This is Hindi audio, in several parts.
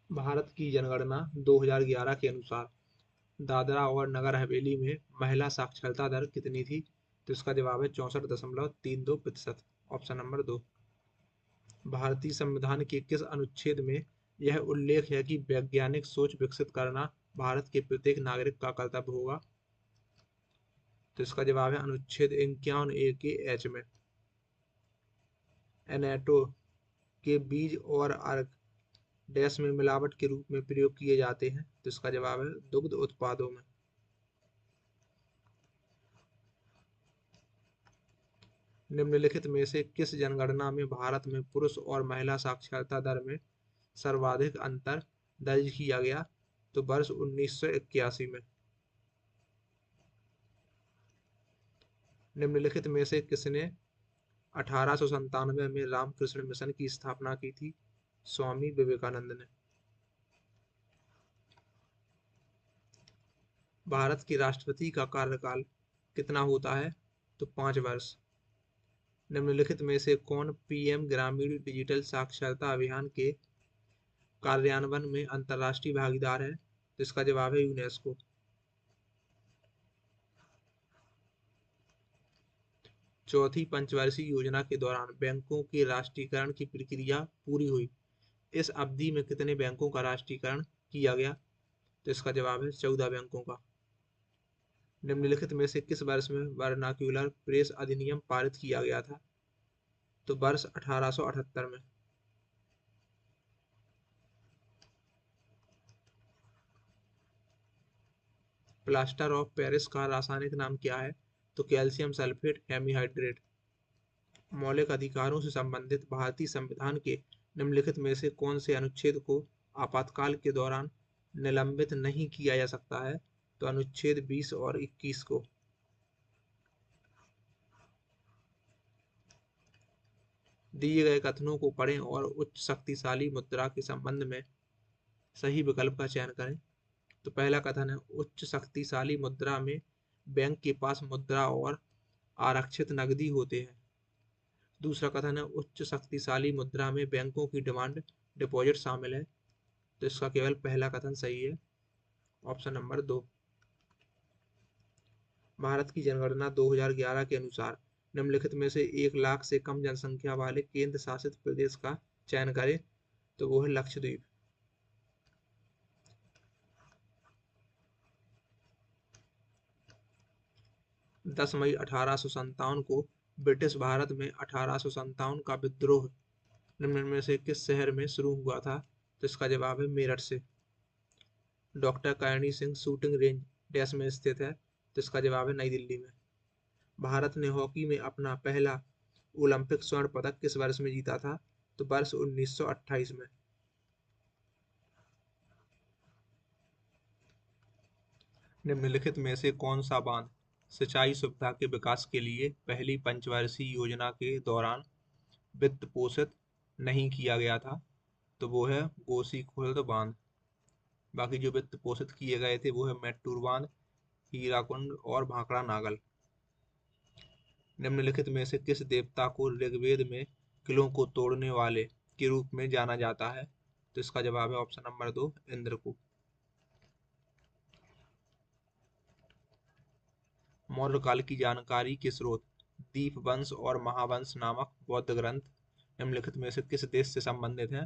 भारत की जनगणना 2011 के अनुसार दादरा और नगर हवेली में महिला साक्षरता दर कितनी थी? तो इसका जवाब है 64.32%। Option number 2। भारतीय संविधान के किस अनुच्छेद में यह उल्लेख है कि वैज्ञानिक सोच विकसित करना भारत के प्रत्येक नागरिक का कर्तव्य होगा? तो इसका जवाब है अनुच्छेद 51A के एच में। एनेटो के बीज और अर्क डैश में मिलावट के रूप में प्रयोग किए जाते हैं? तो इसका जवाब है दुग्ध उत्पादों में। निम्नलिखित में से किस जनगणना में भारत में पुरुष और महिला साक्षरता दर में सर्वाधिक अंतर दर्ज किया गया? तो वर्ष 1981 में। निम्नलिखित में से किसने 1897 में रामकृष्ण मिशन की स्थापना की थी? स्वामी विवेकानंद ने। भारत के राष्ट्रपति का कार्यकाल कितना होता है? तो 5 वर्ष। निम्नलिखित में से कौन पीएम ग्रामीण डिजिटल साक्षरता अभियान के कार्यान्वयन में अंतर्राष्ट्रीय भागीदार है? तो इसका जवाब है यूनेस्को। चौथी पंचवर्षीय योजना के दौरान बैंकों के राष्ट्रीयकरण की प्रक्रिया पूरी हुई। इस अवधि में कितने बैंकों का राष्ट्रीयकरण किया गया? तो इसका जवाब है 14 बैंकों का। निम्नलिखित में से किस वर्ष में वर्नाक्यूलर प्रेस अधिनियम पारित किया गया था? तो वर्ष 1878 में। प्लास्टर ऑफ पेरिस का रासायनिक नाम क्या है? तो कैल्शियम सल्फेट हेमीहाइड्रेट। मौलिक अधिकारों से संबंधित भारतीय संविधान के निम्नलिखित में से कौन से अनुच्छेद को आपातकाल के दौरान निलंबित नहीं किया जा सकता है? तो अनुच्छेद 20 और 21 को। दिए गए कथनों को पढ़ें और उच्च शक्तिशाली मुद्रा के संबंध में सही विकल्प का चयन करें। तो पहला कथन है उच्च शक्तिशाली मुद्रा में बैंक के पास मुद्रा और आरक्षित नकदी होते हैं। दूसरा कथन है उच्च शक्तिशाली मुद्रा में बैंकों की डिमांड डिपॉजिट शामिल है। तो इसका केवल पहला कथन सही है। Option number 2। भारत की जनगणना 2011 के अनुसार निम्नलिखित में से 1 लाख से कम जनसंख्या वाले केंद्र शासित प्रदेश का चयन करें। तो वो है लक्षद्वीप। 10 मई 1857 को ब्रिटिश भारत में 1857 का विद्रोह निम्न में से किस शहर में शुरू हुआ था? तो इसका जवाब है मेरठ से। Doctor Karni Singh shooting range dash में स्थित है? तो इसका जवाब है नई दिल्ली में। भारत ने हॉकी में अपना पहला ओलंपिक स्वर्ण पदक किस वर्ष में जीता था? तो वर्ष 1928 में। निम्नलिखित में से कौन सा बांध सिंचाई सुविधा के विकास के लिए पहली पंचवर्षीय योजना के दौरान वित्त पोषित नहीं किया गया था? तो वो है कोसी खुर्द बांध। बाकी जो वित्त पोषित किए गए थे वो है मेट्टूर बांध, हीराकुंड और भाखड़ा नागल। निम्नलिखित में से किस देवता को ऋग्वेद में किलों को तोड़ने वाले के रूप में जाना जाता है? तो इसका जवाब है ऑप्शन नंबर 2 इंद्र को। मौर्य काल की जानकारी के स्रोत दीपवंश और महावंश नामक बौद्ध ग्रंथ निम्नलिखित में से किस देश से संबंधित हैं?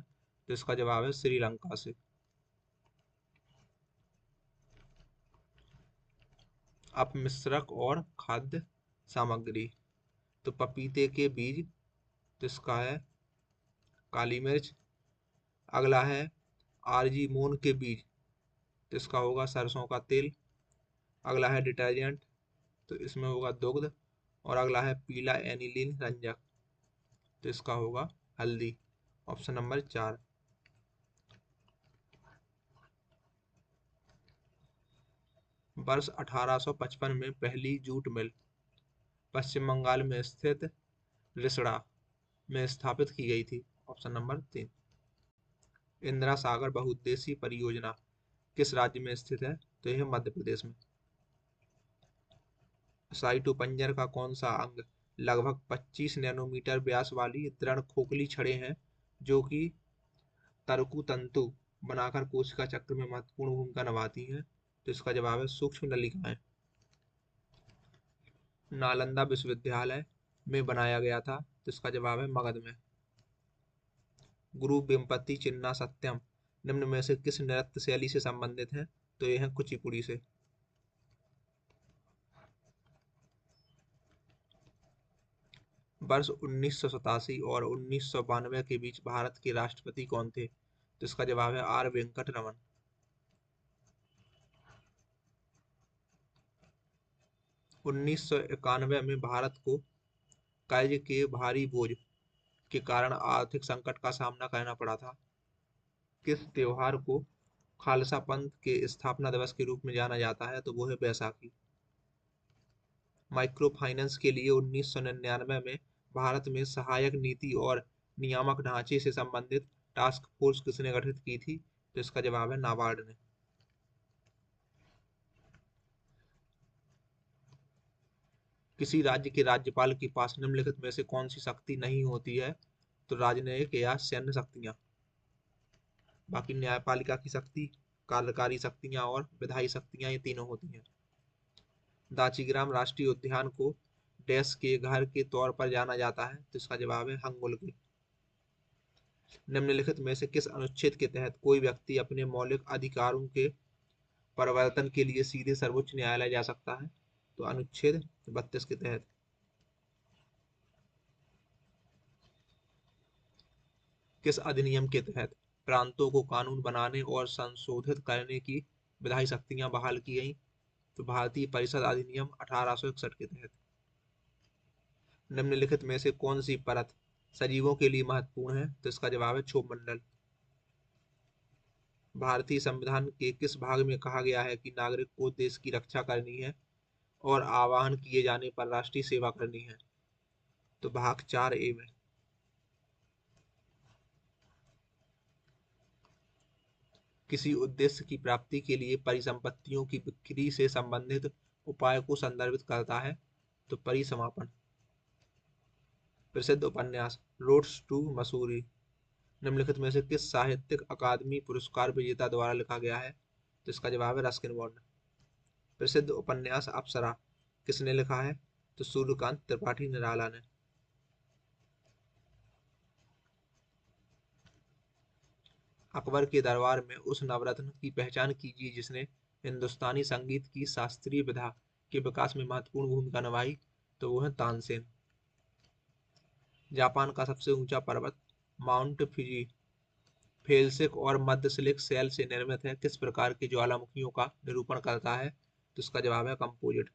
तो इसका जवाब है श्रीलंका से। अपमिश्रक और खाद्य सामग्री। तो पपीते के बीज, तो इसका है काली मिर्च। अगला है आर्जीमोन के बीज, तो इसका होगा सरसों का तेल। अगला है डिटर्जेंट, तो इसमें होगा दुग्ध। और अगला है पीला एनिलीन रंजक, तो इसका होगा हल्दी। Option number 4। वर्ष 1855 में पहली जूट मिल पश्चिम बंगाल में स्थित रिसड़ा में स्थापित की गई थी। Option number 3। इंदिरा सागर बहुउद्देशीय परियोजना किस राज्य में स्थित है? तो यह मध्य प्रदेश में। साइटोपंजर का कौन सा अंग लगभग 25 नैनोमीटर व्यास वाली दृढ़ खोखली छड़ें हैं जो कि तर्कु तंतु बनाकर कोशिका चक्र में महत्वपूर्ण भूमिका निभाती हैं? तो इसका जवाब है सूक्ष्म नलिकाएं। नालंदा विश्वविद्यालय में बनाया गया था, तो इसका जवाब है मगध में। गुरु वेम्पति चिन्ना सत्यम निम्न में से किस नृत्य शैली से संबंधित है? तो यह है कुचिपुड़ी से। वर्ष 1987 और 1992 के बीच भारत के राष्ट्रपति कौन थे? तो इसका जवाब है आर वेंकट रमन। 1991 में भारत को कर्ज के भारी बोझ के कारण आर्थिक संकट का सामना करना पड़ा था। किस त्योहार को खालसा पंथ के स्थापना दिवस के रूप में जाना जाता है? तो वो है बैसाखी। माइक्रो फाइनेंस के लिए 1999 में भारत में सहायक नीति और नियामक ढांचे से संबंधित टास्क फोर्स किसने गठित की थी? तो इसका जवाब है नाबार्ड ने। किसी राज्य के राज्यपाल के पास निम्नलिखित में से कौन सी शक्ति नहीं होती है? तो राजनयिक या सैन्य शक्तियां। बाकी न्यायपालिका की शक्ति, कार्यकारी शक्तियां और विधायी शक्तियां, ये तीनों होती हैं। दाचीग्राम राष्ट्रीय उद्यान को डैश के घर के तौर पर जाना जाता है? तो इसका जवाब है हंगुल के। निम्नलिखित में से किस अनुच्छेद के तहत कोई व्यक्ति अपने मौलिक अधिकारों के परिवर्तन के लिए सीधे सर्वोच्च न्यायालय जा सकता है? तो अनुच्छेद 32 के तहत। किस अधिनियम के तहत प्रांतों को कानून बनाने और संशोधित करने की विधायी शक्तियां बहाल की गईं? तो भारतीय परिषद अधिनियम 1861 के तहत। निम्नलिखित में से कौन सी परत सजीवों के लिए महत्वपूर्ण है? तो इसका जवाब है क्षोभ मंडल। भारतीय संविधान के किस भाग में कहा गया है कि नागरिक को देश की रक्षा करनी है और आह्वान किए जाने पर राष्ट्रीय सेवा करनी है? तो भाग 4A में। किसी उद्देश्य की प्राप्ति के लिए परिसंपत्तियों की बिक्री से संबंधित उपाय को संदर्भित करता है? तो परिसमापन। प्रसिद्ध उपन्यास रोड्स टू मसूरी निम्नलिखित में से किस साहित्यिक अकादमी पुरस्कार विजेता द्वारा लिखा गया है? तो इसका जवाब है रस्किन बॉन्ड। प्रसिद्ध उपन्यास अप्सरा किसने लिखा है? तो सूर्यकांत त्रिपाठी निराला ने। अकबर के दरबार में उस नवरत्न की पहचान कीजिए जिसने हिंदुस्तानी संगीत की शास्त्रीय विधा के विकास में महत्वपूर्ण भूमिका निभाई। तो वो है तानसेन। जापान का सबसे ऊंचा पर्वत माउंट फिजी फेल्सिक और मध्यशिलिक शैल से निर्मित है, किस प्रकार की ज्वालामुखियों का निरूपण करता है? तो इसका जवाब है कंपोजिट।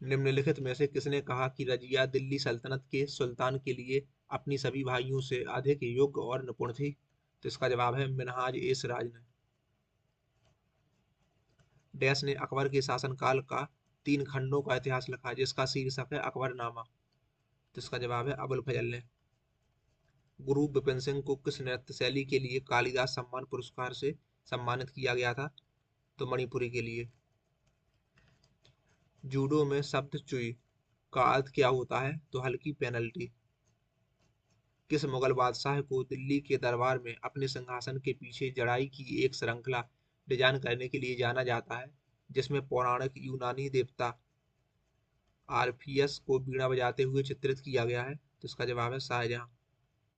निम्नलिखित में से किसने कहा कि रजिया दिल्ली सल्तनत के सुल्तान के लिए अपनी सभी भाइयों से अधिक योग्य और निपुण थी? तो इसका जवाब है मिन्हाज ए सिराज ने। डैश ने अकबर के शासनकाल का 3 खंडों का इतिहास लिखा जिसका शीर्षक है अकबरनामा? तो इसका जवाब है अबुल फजल ने। गुरु बिपिन सिंह को किस नृत्य शैली के लिए कालिदास सम्मान पुरस्कार से सम्मानित किया गया था? तो मणिपुरी के लिए। जूडो में शब्द चुई का अर्थ क्या होता है? तो हल्की पेनल्टी। किस मुगल बादशाह को दिल्ली के दरबार में अपने सिंहासन के पीछे जड़ाई की एक श्रृंखला डिजाइन करने के लिए जाना जाता है जिसमें पौराणिक यूनानी देवता आर्फियस को बीड़ा बजाते हुए चित्रित किया गया है? तो इसका जवाब है शाहजहां।